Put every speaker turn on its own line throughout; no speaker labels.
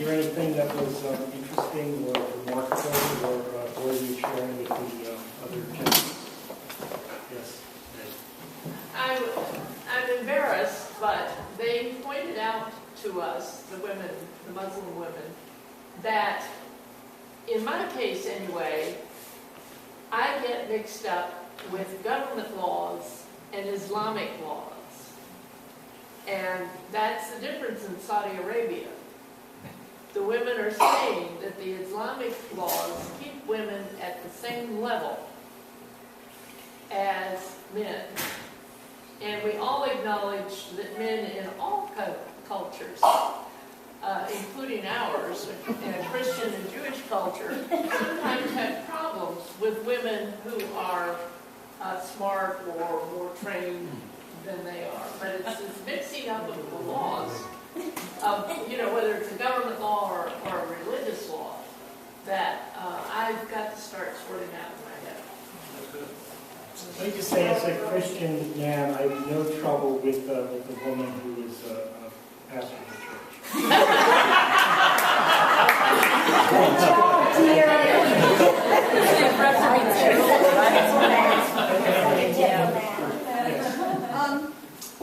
hear anything that was interesting or remarkable or worthy of sharing with the other gentlemen? Yes.
I'm embarrassed, but they pointed out to us, the women, the Muslim women, that in my case anyway, I get mixed up with government laws and Islamic laws. And that's the difference in Saudi Arabia. The women are saying that the Islamic laws keep women at the same level as men. And we all acknowledge that men in all cultures, including ours, and Christian and Jewish culture, sometimes have problems with women who are smart or more trained than they are. But it's this mixing up of the laws, whether it's a government law or a religious law, that I've got to start sorting out in my head.
Let me just say, as a Christian man, I have no trouble with a woman who is a pastor of the church.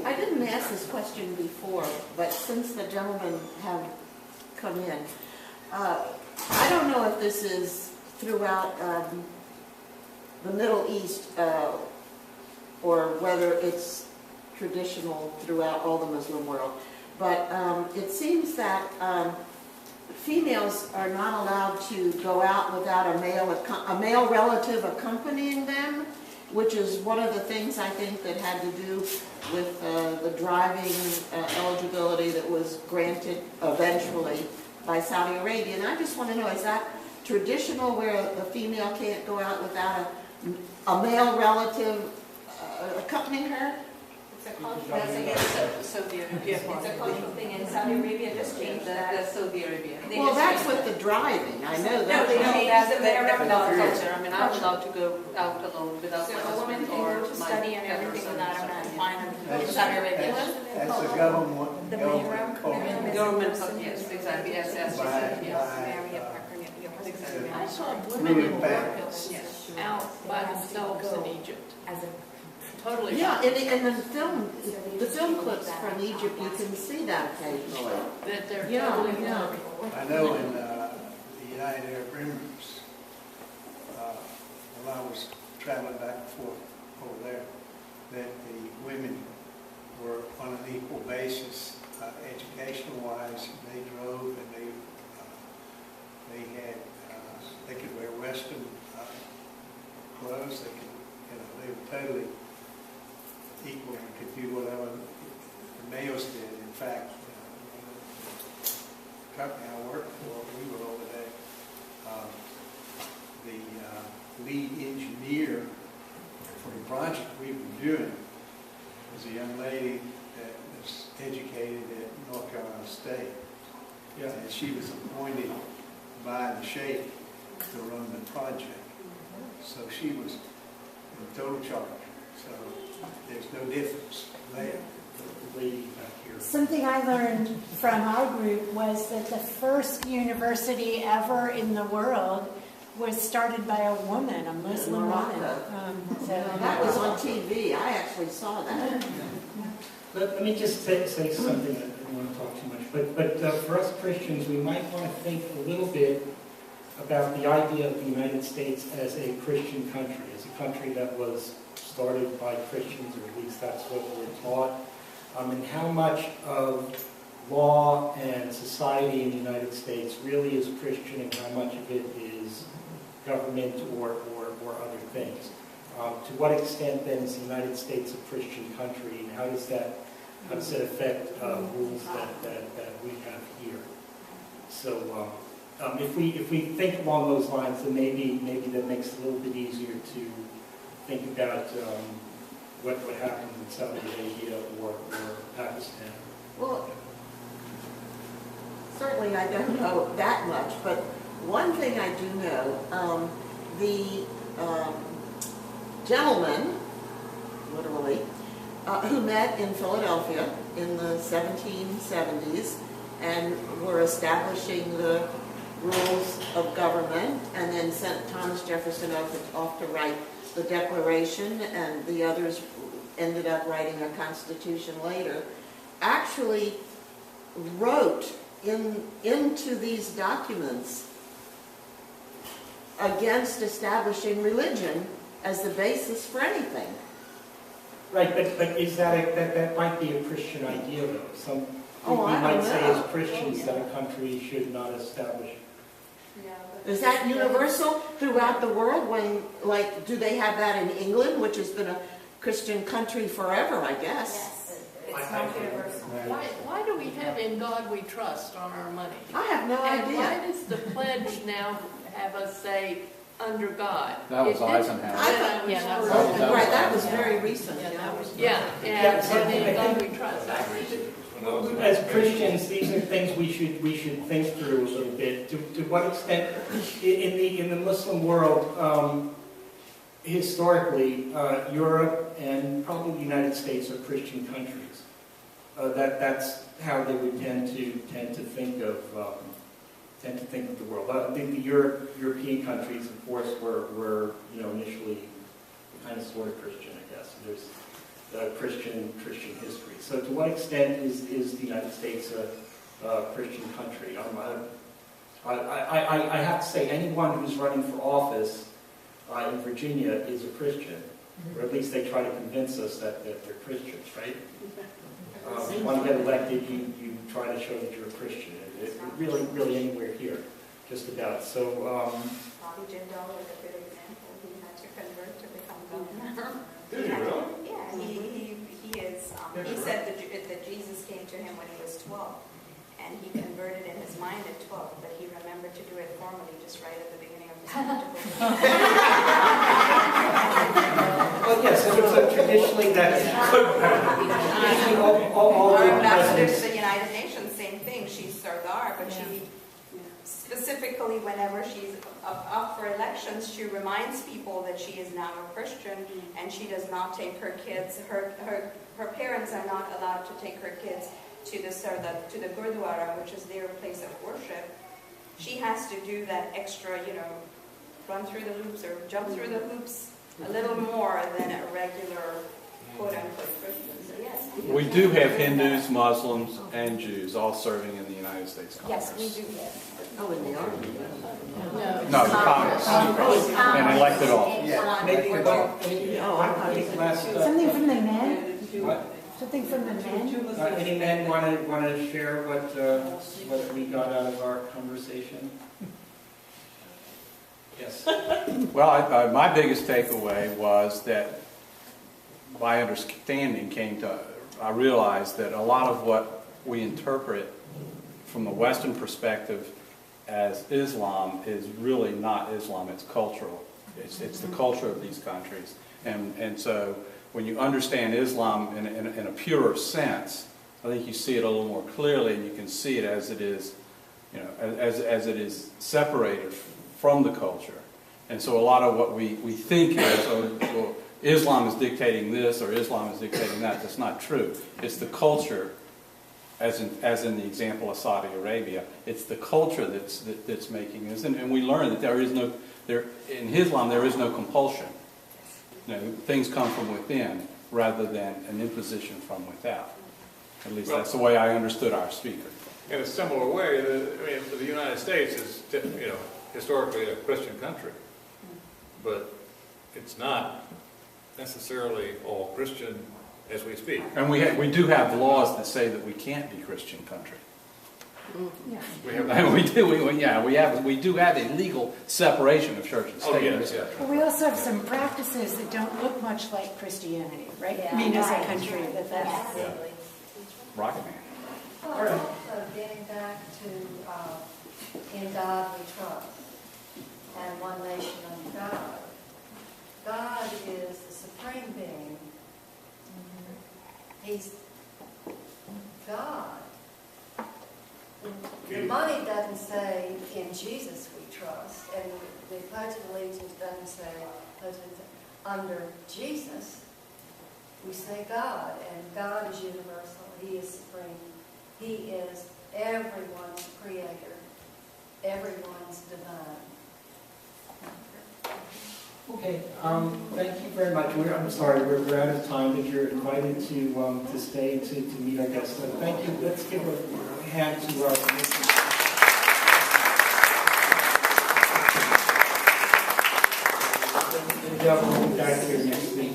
I didn't ask this question before, but since the gentlemen have come in, I don't know if this is throughout the Middle East or whether it's traditional throughout all the Muslim world, but it seems that females are not allowed to go out without a male relative accompanying them, which is one of the things I think that had to do with the driving eligibility that was granted eventually by Saudi Arabia. And I just want to know, is that traditional where a female can't go out without a male relative accompanying her?
It's a cultural thing in Saudi Arabia. It's a cultural thing in Saudi Arabia. Just changed that. That's Saudi Arabia.
Well, that's with the driving. I know that.
No, that's our culture. I mean, I'm allowed to go out alone without my husband or my
study and everything without a man. Fine in Saudi Arabia.
That's a government.
Government, yes, exactly. Yes, yes, yes.
Exactly. I saw women in burqas out by themselves in Egypt. Totally.
Yeah, in the film clips from Egypt, you can see that occasionally.
That they're totally
yeah.
I know in the United Arab Emirates, when I was traveling back and forth over there, that the women were on an equal basis, educational-wise. They drove and they could wear Western clothes. They were totally equal and could do whatever the males did. In fact, the company I worked for, we were over there. The lead engineer for the project we were doing was a young lady that was educated at North Carolina State. Yeah. And she was appointed by the Sheikh to run the project. So she was in total charge. So there's no difference there. The lady back here.
Something I learned from our group was that the first university ever in the world was started by a woman, a Muslim woman.
That was on TV. I actually saw that.
Let me just say something. I don't want to talk too much. But for us Christians, we might want to think a little bit about the idea of the United States as a Christian country, as a country that was started by Christians, or at least that's what we're taught, and how much of law and society in the United States really is Christian and how much of it is government or other things. To what extent then is the United States a Christian country, and how does that affect rules that we have here? So if we think along those lines, then maybe that makes it a little bit easier to think about what happens in Saudi Arabia or Pakistan.
Well, certainly I don't know that much, but one thing I do know, the gentlemen, literally, who met in Philadelphia in the 1770s and were establishing the rules of government, and then sent Thomas Jefferson off to write the Declaration, and the others ended up writing a Constitution later, actually wrote into these documents against establishing religion as the basis for anything.
Right, but is that might be a Christian idea, though. Some we
I
might
don't
say
know.
as Christians that a country should not establish.
Yeah,
Is that universal throughout the world? When, like, do they have that in England, which has been a Christian country forever, I guess?
Yes, it's not universal.
Why do we have "In God We Trust" on our money?
I have no
And why
idea.
does the pledge now have us say "under God"?
That was
It didn't
Eisenhower.
when I was
Yeah,
first-
that was-
Right, that was very recent.
Yeah, and "In God We Trust."
As Christians, these are things we should think through a little bit. To what extent, in the Muslim world, historically, Europe and probably the United States are Christian countries. That's how they would tend to think of the world. I think the European countries, of course, were initially kind of sort of Christian, I guess. There's Christian history. So to what extent is the United States a Christian country? I have to say, anyone who's running for office in Virginia is a Christian, or at least they try to convince us that they're Christians, right? If you want to get elected, you try to show that you're a Christian. Really anywhere here, just about. So.
Bobby Jindal is a good example. He had to convert to become governor.
Did he really?
Yeah, he is. He said that Jesus came to him when he was 12, and he converted in his mind at 12, but he remembered to do it formally just right at the beginning of his political.
Well, yes, so traditionally that's all
Our
the
ambassador to
presidents.
the United Nations, same thing. She's Sardar, but she specifically, whenever she's up for elections, she reminds people that she is now a Christian, and she does not take her kids. Her parents are not allowed to take her kids to the Gurdwara, which is their place of worship. She has to do that extra, run through the loops or jump through the hoops a little more than a regular quote-unquote Christian. So yes.
We do have Hindus, Muslims, and Jews all serving in the United States Congress.
Yes, we do. Yes.
Oh, in the army.
No, Congress. And elected all.
Yeah, maybe I think last.
Something from the men?
What?
Something from the men?
Any men want to share what we got out of our conversation? Yes.
Well, my biggest takeaway was that my understanding I realized that a lot of what we interpret from the Western perspective as Islam is really not Islam, it's cultural. It's the culture of these countries. And so when you understand Islam in a purer sense, I think you see it a little more clearly, and you can see it as it is, as it is separated from the culture. And so a lot of what we think is, well, Islam is dictating this or Islam is dictating that. That's not true. It's the culture, as in the example of Saudi Arabia. It's the culture that's making this. And we learn that in Islam there is no compulsion. Things come from within rather than an imposition from without. At least that's the way I understood our speaker.
In a similar way, the United States is, historically a Christian country, but it's not necessarily all Christian as we speak.
And we do have laws that say that we can't be Christian country.
We have
And we do have a legal separation of church and state.
Oh, yes, yes.
Well, we also have some practices that don't look much like Christianity, right?
Yeah.
I mean, as a
Right.
country, that's...
Absolutely.
Rocket Man.
Well, getting back to In God We Trust and One Nation Under God. God is the supreme being. He's God. The money doesn't say in Jesus we trust, and the Pledge of Allegiance doesn't say under Jesus. We say God, and God is universal. He is supreme. He is everyone's creator, everyone's divine.
Okay, thank you very much. I'm sorry, we're out of time, but you're invited to stay to meet our guests. So thank you. Let's give a hand to our the gentleman back here next week.